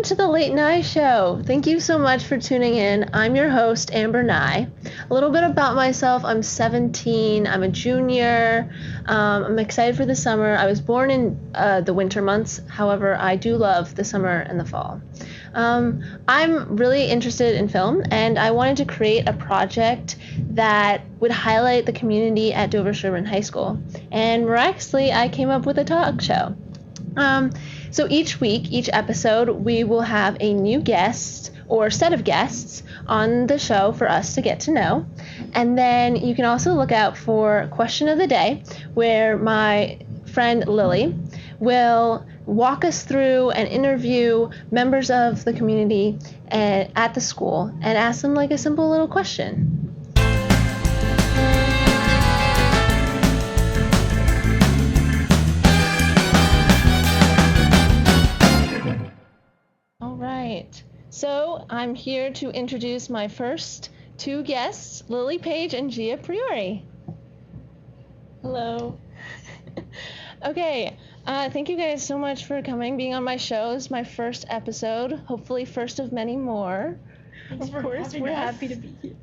to the Late Nye Show. Thank you so much for tuning in. I'm your host, Amber Nye. A little bit about myself. I'm 17. I'm a junior. I'm excited for the summer. I was born in the winter months. However, I do love the summer and the fall. I'm really interested in film, and I wanted to create a project that would highlight the community at Dover Sherburne High School. And miraculously, I came up with a talk show. So each week, each episode, we will have a new guest or set of guests on the show for us to get to know. And then you can also look out for Question of the Day, where my friend Lily will walk us through and interview members of the community at the school and ask them like a simple little question. So I'm here to introduce my first two guests, Lily Page and Gia Priori. Hello. Okay, thank you guys so much for coming, being on my show. This is my first episode, hopefully first of many more. Of course, we're happy to be here.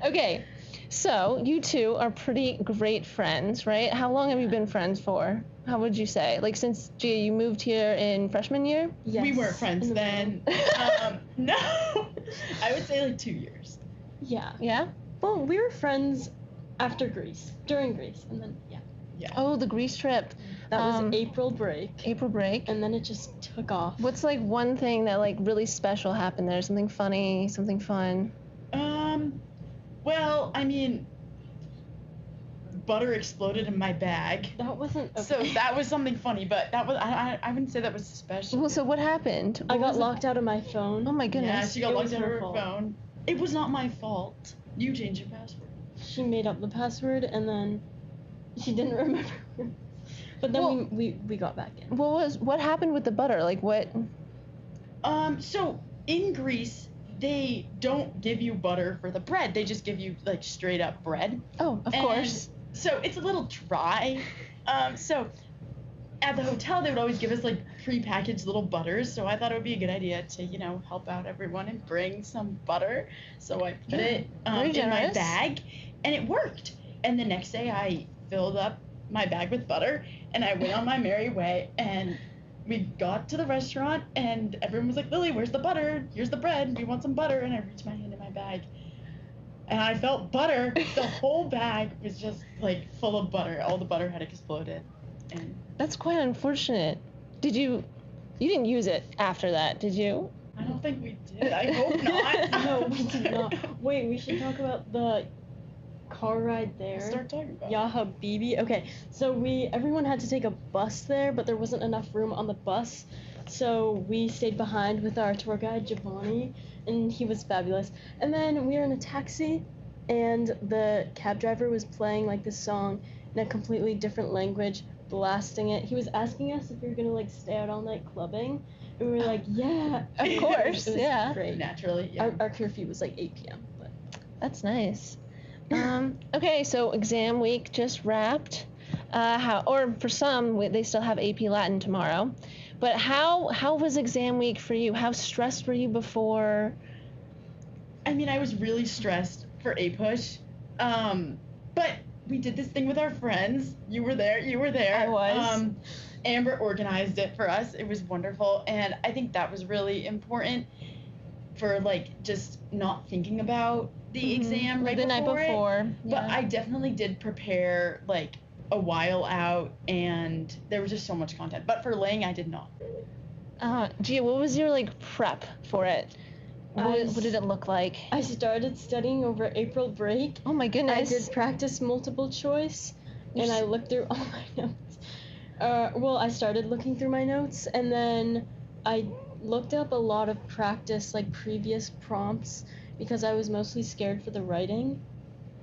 Okay, so you two are pretty great friends, right? How long have you been friends for? How would you say? Like since, Gia, you moved here in freshman year? Yes. We weren't friends then. No. I would say like 2 years. Yeah. Yeah? Well, we were friends after Greece, during Greece, and then, yeah. Oh, the Greece trip. That was April break. April break. And then it just took off. What's like one thing that like really special happened there? Something funny, something fun? Well, I mean, butter exploded in my bag. That wasn't okay. So that was something funny, but that was I wouldn't say that was special. Well, so what happened? I got locked out of my phone. Oh my goodness. Yeah, she got locked out of her phone. It was not my fault. You changed your password. She made up the password and then she didn't remember. But then we got back in. What happened with the butter? Like what? So in Greece, they don't give you butter for the bread. They just give you like straight up bread. Oh, of course. So it's a little dry. So at the hotel, they would always give us like pre-packaged little butters. So I thought it would be a good idea to, help out everyone and bring some butter. So I put it in my bag, and it worked. And the next day, I filled up my bag with butter, and I went on my merry way. And we got to the restaurant, and everyone was like, "Lily, where's the butter? Here's the bread. We want some butter." And I reached my hand in my bag. And I felt butter. The whole bag was just like full of butter. All the butter had exploded. And that's quite unfortunate. You didn't use it after that, did you? I don't think we did. I hope not. No, we did not. Wait, we should talk about the car ride there. Start talking about Ya Habibi. Okay, so everyone had to take a bus there, but there wasn't enough room on the bus. So we stayed behind with our tour guide, Giovanni, and he was fabulous. And then we were in a taxi, and the cab driver was playing like this song in a completely different language, blasting it. He was asking us if we were gonna like stay out all night clubbing, and we were like, yeah, of course, it was yeah, great. Naturally, yeah. Our curfew was like 8 p.m. But that's nice. Okay, so exam week just wrapped. For some, they still have AP Latin tomorrow. But how was exam week for you? How stressed were you before? I mean, I was really stressed for APUSH. But we did this thing with our friends. You were there. I was. Amber organized it for us. It was wonderful. And I think that was really important for, like, just not thinking about the exam right the night before. Yeah. But I definitely did prepare, like, a while out, and there was just so much content. But for laying, I did not. Gia, what was your, like, prep for it? What did it look like? I started studying over April break. Oh my goodness. I did practice multiple choice, and I looked through all my notes. I started looking through my notes, and then I looked up a lot of practice, like previous prompts, because I was mostly scared for the writing,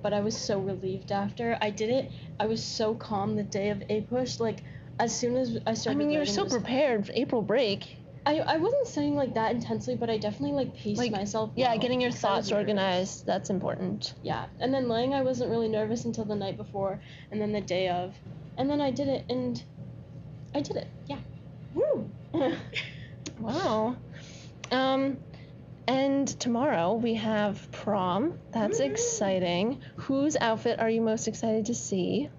but I was so relieved after I did it. I was so calm the day of APUSH. Like, as soon as I started you were writing, so prepared for April break. I wasn't studying like that intensely, but I definitely like paced myself. Yeah, getting your thoughts organized, that's important. Yeah, and then laying, I wasn't really nervous until the night before, and then the day of, and then I did it, and I did it. Yeah. Woo! Wow. And tomorrow we have prom. That's exciting. Whose outfit are you most excited to see?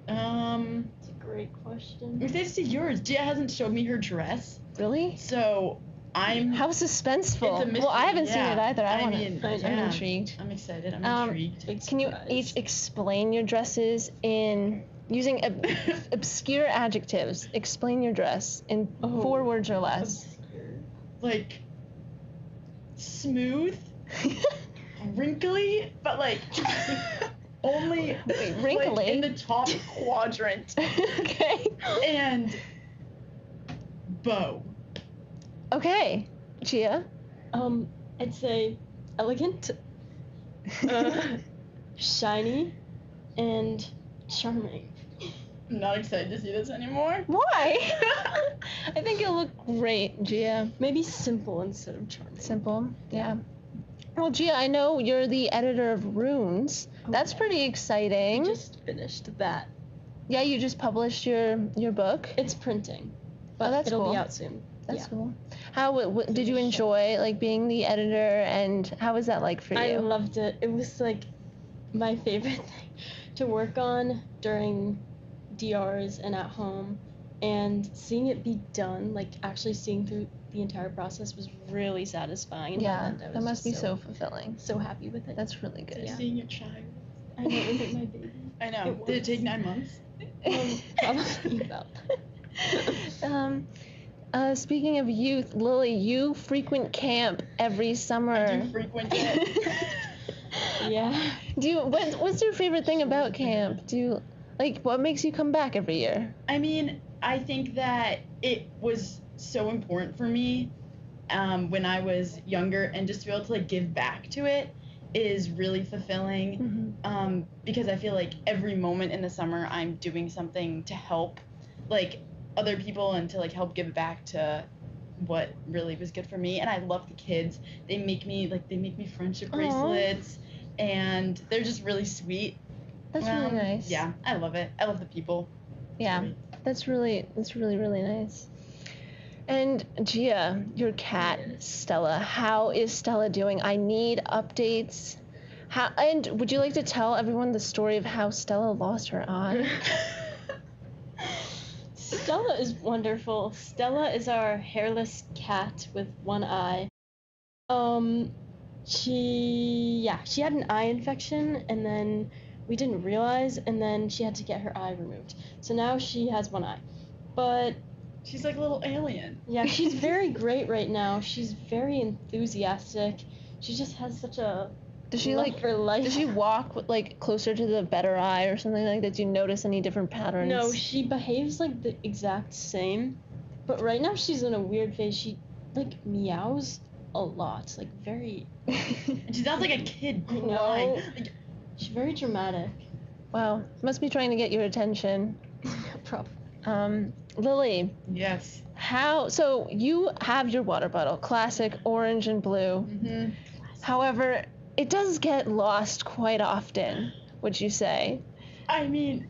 It's a great question. I'm excited to see yours. Gia hasn't showed me her dress, Really? so I'm. How suspenseful. It's a Well, I haven't mystery, seen it yeah. either. I I'm mean, intrigued. I'm excited. I'm intrigued. Big Can you surprise. each explain your dresses in using obscure adjectives? Explain your dress in 4 words or less. Like smooth, wrinkly, but like only Wait, wrinkly? like, in the top quadrant, Okay. and bow. Okay. Gia? I'd say elegant, shiny, and charming. I'm not excited to see this anymore. Why? I think it'll look great, Gia. Maybe simple instead of charming. Simple. Yeah. Well, Gia, I know you're the editor of Runes. That's pretty exciting. Just finished that. Yeah, you just published your book. It's printing, but that's it'll cool. be out soon. That's yeah. cool. How did you enjoy like being the editor, and how was that like for you? I loved it. It was like my favorite thing to work on during DRs and at home, and seeing it be done, like actually seeing through the entire process was really satisfying. And Yeah, I was that must be just so fulfilling. so happy with it. That's really good. Yeah. Seeing your child. I know, it was like my baby. I know. It Did it was. take 9 months? Probably about that. Speaking of youth, Lily, you frequent camp every summer. I do frequent it. Yeah. What's your favorite thing about camp? What makes you come back every year? I mean, I think that it was so important for me when I was younger, and just to be able to like give back to it is really fulfilling. Because I feel like every moment in the summer I'm doing something to help like other people and to like help give back to what really was good for me. And I love the kids. They make me friendship bracelets, and they're just really sweet. That's really nice. Yeah, I love it. I love the people. Yeah, that's really really nice. And Gia, your cat Stella, how is Stella doing? I need updates. And would you like to tell everyone the story of how Stella lost her eye? Stella is wonderful. Stella is our hairless cat with one eye. She had an eye infection, and then we didn't realize, and then she had to get her eye removed. So now she has one eye. But She's like a little alien. yeah, she's very great right now. She's very enthusiastic. She just has such a Does she love for life. Does she walk like closer to the better eye or something like that? Did you notice any different patterns? No, she behaves like the exact same. But right now she's in a weird phase. She like meows a lot, like very. And she sounds like a kid I know. crying. Like, She's very dramatic. Wow, must be trying to get your attention. Probably. Lily, yes. so you have your water bottle, classic orange and blue. Mm-hmm. However, it does get lost quite often, would you say? I mean,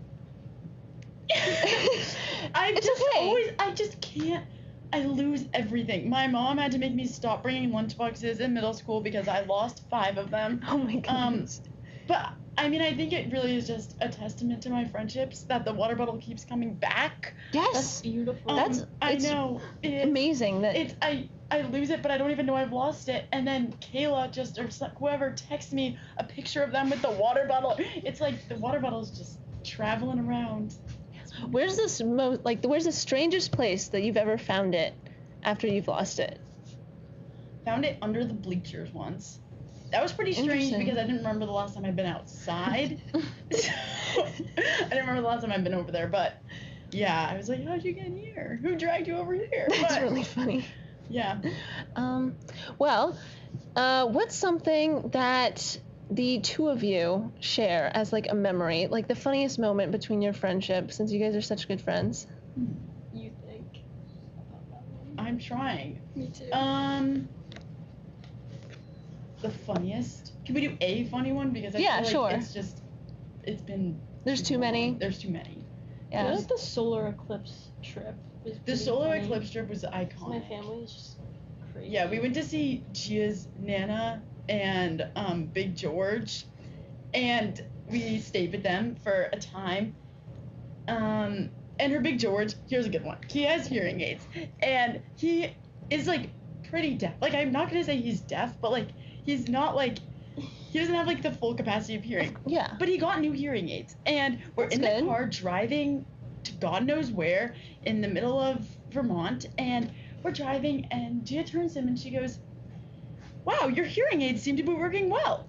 I just can't. I lose everything. My mom had to make me stop bringing lunchboxes in middle school because I lost 5 of them. Oh my goodness. But I mean, I think it really is just a testament to my friendships that the water bottle keeps coming back. Yes. That's beautiful. I know. Amazing that. I lose it, but I don't even know I've lost it. And then Kayla whoever texts me a picture of them with the water bottle. It's like the water bottle is just traveling around. Where's the strangest place that you've ever found it after you've lost it? Found it under the bleachers once. That was pretty strange Interesting. because I didn't remember the last time I'd been outside. So, I didn't remember the last time I'd been over there, but yeah, I was like, how'd you get here? Who dragged you over here? That's But, really funny. yeah. What's something that the two of you share as like a memory, like the funniest moment between your friendship, since you guys are such good friends? You think about that one? I'm trying. Me too. The funniest. Can we do a funny one? Because I Yeah, feel like sure. it's been. There's too many. There's too many. I Yeah. feel like the solar eclipse trip was The pretty solar funny. eclipse trip was My iconic. family is just crazy. Yeah, we went to see Gia's Nana and Big George, and we stayed with them for a time. And her Big George, here's a good one. He has hearing aids, and he is like pretty deaf. Like, I'm not gonna say he's deaf, but like he's not like, he doesn't have like the full capacity of hearing. Yeah. But he got new hearing aids, and we're That's in good. the car driving to God knows where in the middle of Vermont, and we're driving, and Gia turns to him and she goes, "Wow, your hearing aids seem to be working well."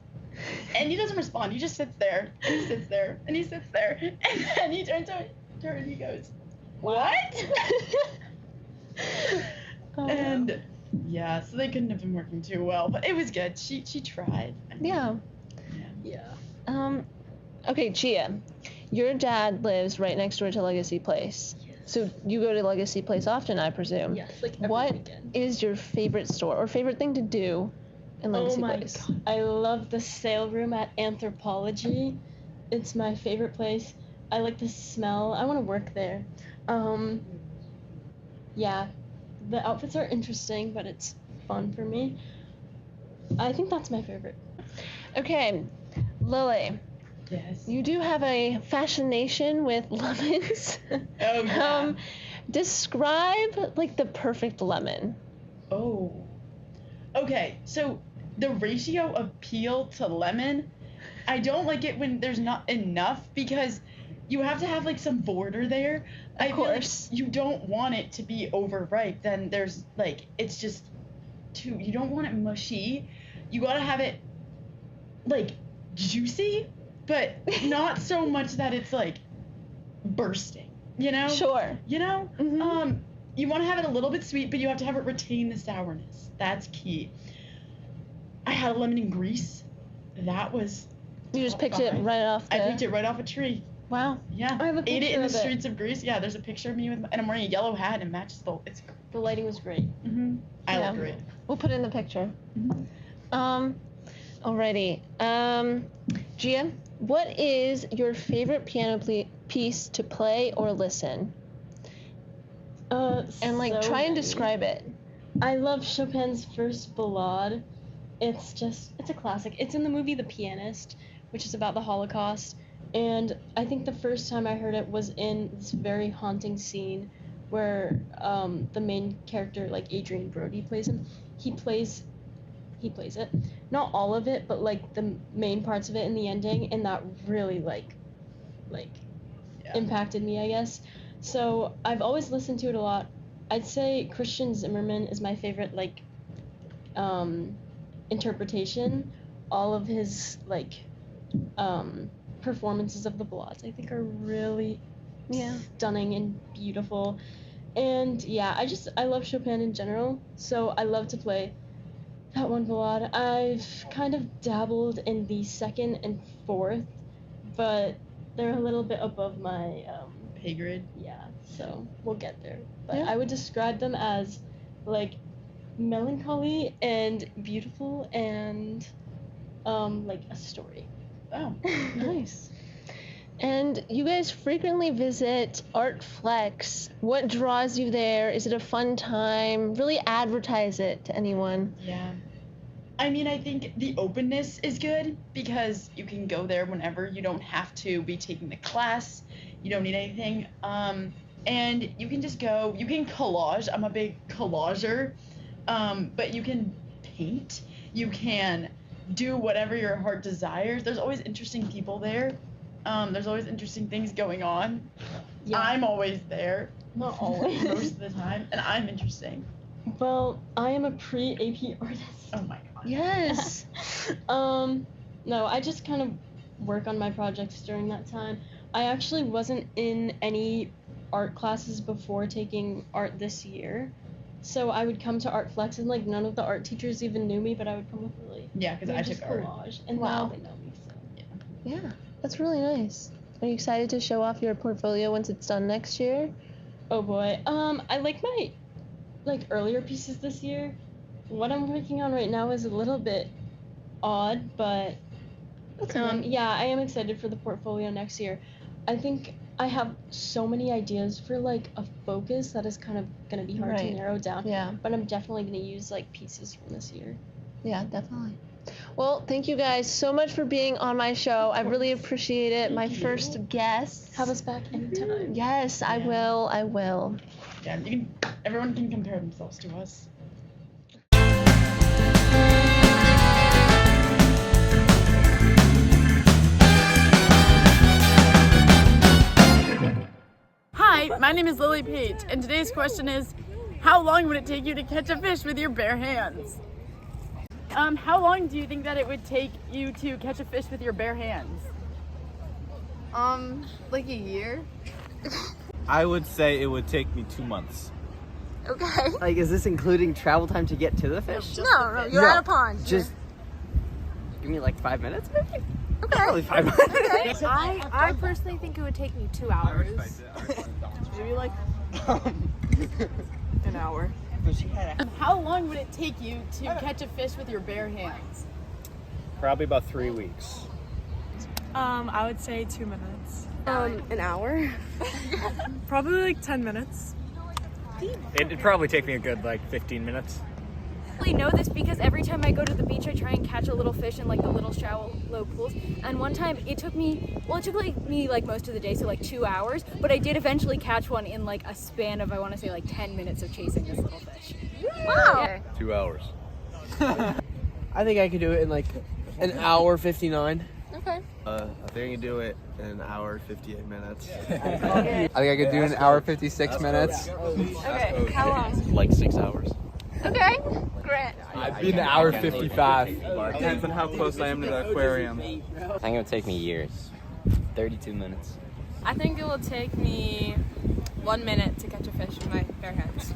And he doesn't respond. He just sits there, and he sits there, and he sits there, and then he turns to her and he goes, "What?" Oh, And yeah, so they couldn't have been working too well, but it was good. She tried. yeah. Yeah. Okay, Gia, your dad lives right next door to Legacy Place. So you go to Legacy Place often, I presume. Yes, like every What weekend. is your favorite store or favorite thing to do in Legacy Oh my Place? god. I love the sale room at Anthropology. It's my favorite place. I like the smell. I want to work there. Yeah. The outfits are interesting, but it's fun for me. I think that's my favorite. Okay, Lily, Yes. you do have a fascination with lemons. Oh yeah. Describe like the perfect lemon. Oh. Okay, so the ratio of peel to lemon, I don't like it when there's not enough because you have to have like some border there. I feel like course. you don't want it to be overripe. Then there's like it's just too. You don't want it mushy. You gotta have it like juicy, but not so much that it's like bursting. You know? Sure. You know? Mhm. You want to have it a little bit sweet, but you have to have it retain the sourness. That's key. I had a lemon in Greece. That was. You just picked it right off the. I picked it right off a tree. Wow. Yeah. I have a Ate it picture in the of it. streets of Greece. Yeah, there's a picture of me with, and I'm wearing a yellow hat and it matches the. It's. The lighting was great. I Yeah. look great. We'll put it in the picture. Alrighty. Gia, what is your favorite piano piece to play or listen? And like, So try and many. describe it. I love Chopin's First Ballade. It's a classic. It's in the movie The Pianist, which is about the Holocaust. And I think the first time I heard it was in this very haunting scene where the main character, like Adrian Brody, plays him. He plays it. Not all of it, but like the main parts of it in the ending, and that really like Yeah. impacted me, I guess. So I've always listened to it a lot. I'd say Christian Zimmerman is my favorite interpretation. All of his performances of the ballades I think are really stunning and beautiful. And yeah, I love Chopin in general, so I love to play that one ballade. I've kind of dabbled in the second and fourth, but they're a little bit above my Pay grade. yeah, so we'll get there. But Yeah. I would describe them as like melancholy and beautiful and like a story. Oh. Nice. And you guys frequently visit ArtFlex. What draws you there? Is it a fun time? Really advertise it to anyone. Yeah. I mean, I think the openness is good because you can go there whenever. You don't have to be taking the class. You don't need anything. And you can just go. You can collage. I'm a big collager. But you can paint. You can do whatever your heart desires. There's always interesting people there. There's always interesting things going on. Yeah. I'm always there. Not always. Most of the time. And I'm interesting. Well, I am a pre-AP artist. Oh my god. Yes. No, I just kind of work on my projects during that time. I actually wasn't in any art classes before taking art this year. So I would come to ArtFlex and like none of the art teachers even knew me, but I would come with really Yeah, because I took art. collage, and Wow. now they know me. So Yeah, that's really nice. Are you excited to show off your portfolio once it's done next year? oh boy, I like my earlier pieces this year. What I'm working on right now is a little bit odd, but That's fine. yeah, I am excited for the portfolio next year. I think I have so many ideas for like a focus that is kind of gonna be hard to Right. narrow down. Yeah. But I'm definitely gonna use like pieces from this year. Yeah, definitely. Well, thank you guys so much for being on my show. I really appreciate it. My first guest. Have us back anytime. Yes, I will. I will. Yeah, everyone can compare themselves to us. Hi, my name is Lily Page, and today's question is, how long would it take you to catch a fish with your bare hands? How long do you think that it would take you to catch a fish with your bare hands? Like a year. I would say it would take me 2 months. Okay. Like, is this including travel time to get to the fish? No, you're at a pond. Just give me like 5 minutes, maybe? Okay. Probably 5 minutes. I personally think it would take me 2 hours. Maybe like An hour. How long would it take you to catch a fish with your bare hands? Probably about 3 weeks. I would say 2 minutes. An hour. Probably like 10 minutes. It'd probably take me a good 15 minutes. I really know this because every time I go to the beach I try and catch a little fish in like the little shallow pools, and one time it took me like most of the day, so like 2 hours, but I did eventually catch one in like a span of, I want to say, like 10 minutes of chasing this little fish. Wow. 2 hours. I think I could do it in like an hour 59. Okay. I think I can do it in an hour 58 minutes. I think I could do it in an hour 56 minutes. Okay. How long? Like 6 hours. Okay. Grant. I'd be in an hour 55. Depends on how close I am to the aquarium. I think it would take me years. 32 minutes. I think it will take me 1 minute to catch a fish with my bare hands.